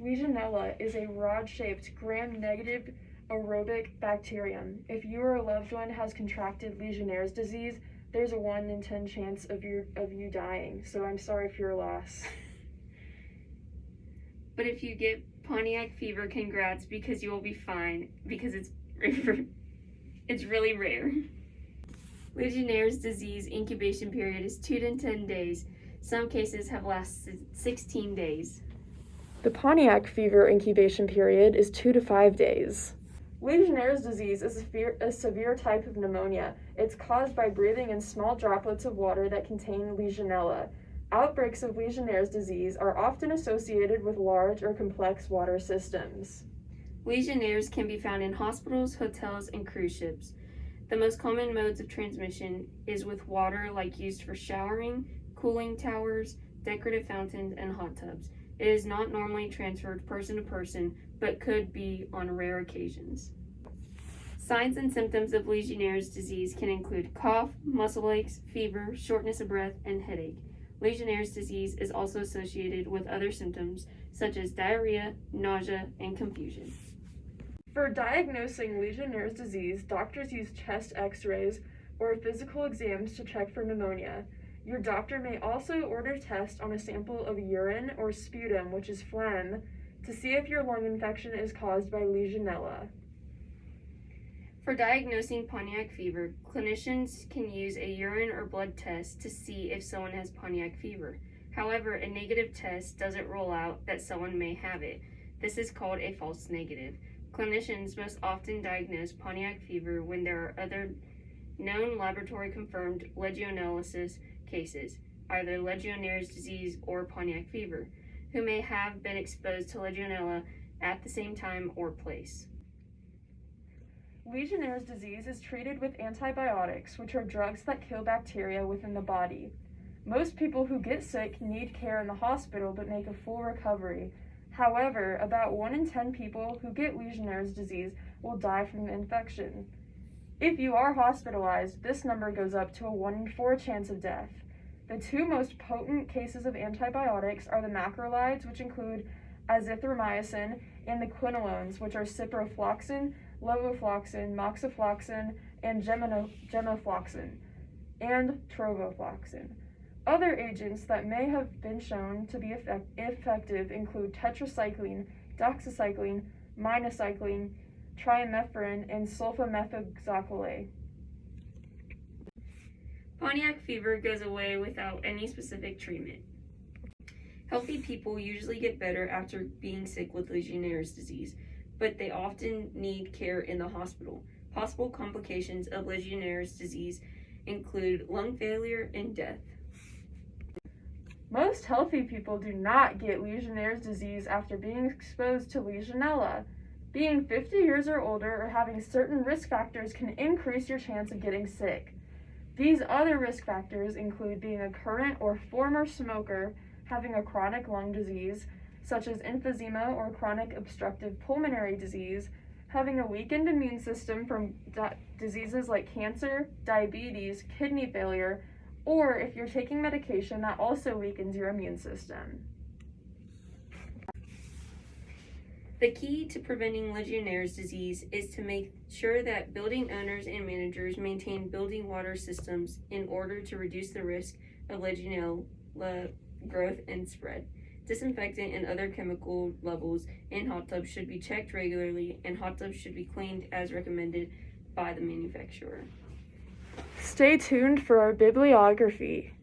Legionella is a rod-shaped, gram-negative aerobic bacterium. If you or a loved one has contracted Legionnaire's disease, there's a 1 in 10 chance of you dying, so I'm sorry for your loss. But if you get Pontiac fever, congrats, because you will be fine, because it's really rare. Legionnaire's disease incubation period is 2 to 10 days. Some cases have lasted 16 days. The Pontiac fever incubation period is 2 to 5 days. Legionnaire's disease is a severe type of pneumonia. It's caused by breathing in small droplets of water that contain Legionella. Outbreaks of Legionnaire's disease are often associated with large or complex water systems. Legionnaires can be found in hospitals, hotels, and cruise ships. The most common modes of transmission is with water, like used for showering, cooling towers, decorative fountains, and hot tubs. It is not normally transferred person to person, but could be on rare occasions. Signs and symptoms of Legionnaire's disease can include cough, muscle aches, fever, shortness of breath, and headache. Legionnaire's disease is also associated with other symptoms such as diarrhea, nausea, and confusion. For diagnosing Legionnaire's disease, doctors use chest x-rays or physical exams to check for pneumonia. Your doctor may also order tests on a sample of urine or sputum, which is phlegm, to see if your lung infection is caused by Legionella. For diagnosing Pontiac fever, clinicians can use a urine or blood test to see if someone has Pontiac fever. However, a negative test doesn't rule out that someone may have it. This is called a false negative. Clinicians most often diagnose Pontiac fever when there are other known laboratory-confirmed Legionellosis cases, either Legionnaire's disease or Pontiac fever, who may have been exposed to Legionella at the same time or place. Legionnaire's disease is treated with antibiotics, which are drugs that kill bacteria within the body. Most people who get sick need care in the hospital but make a full recovery. However, about 1 in 10 people who get Legionnaire's disease will die from the infection. If you are hospitalized, this number goes up to a 1 in 4 chance of death. The 2 most potent cases of antibiotics are the macrolides, which include azithromycin, and the quinolones, which are ciprofloxacin, levofloxacin, moxifloxacin, and gemifloxacin, and trovofloxacin. Other agents that may have been shown to be effective include tetracycline, doxycycline, minocycline, trimethéphrin, and sulfamethoxycholate. Pontiac fever goes away without any specific treatment. Healthy people usually get better after being sick with Legionnaire's disease, but they often need care in the hospital. Possible complications of Legionnaire's disease include lung failure and death. Most healthy people do not get Legionnaire's disease after being exposed to Legionella. Being 50 years or older or having certain risk factors can increase your chance of getting sick. These other risk factors include being a current or former smoker, having a chronic lung disease, such as emphysema or chronic obstructive pulmonary disease, having a weakened immune system from diseases like cancer, diabetes, kidney failure, or if you're taking medication that also weakens your immune system. The key to preventing Legionnaire's disease is to make sure that building owners and managers maintain building water systems in order to reduce the risk of Legionella growth and spread. Disinfectant and other chemical levels in hot tubs should be checked regularly, and hot tubs should be cleaned as recommended by the manufacturer. Stay tuned for our bibliography.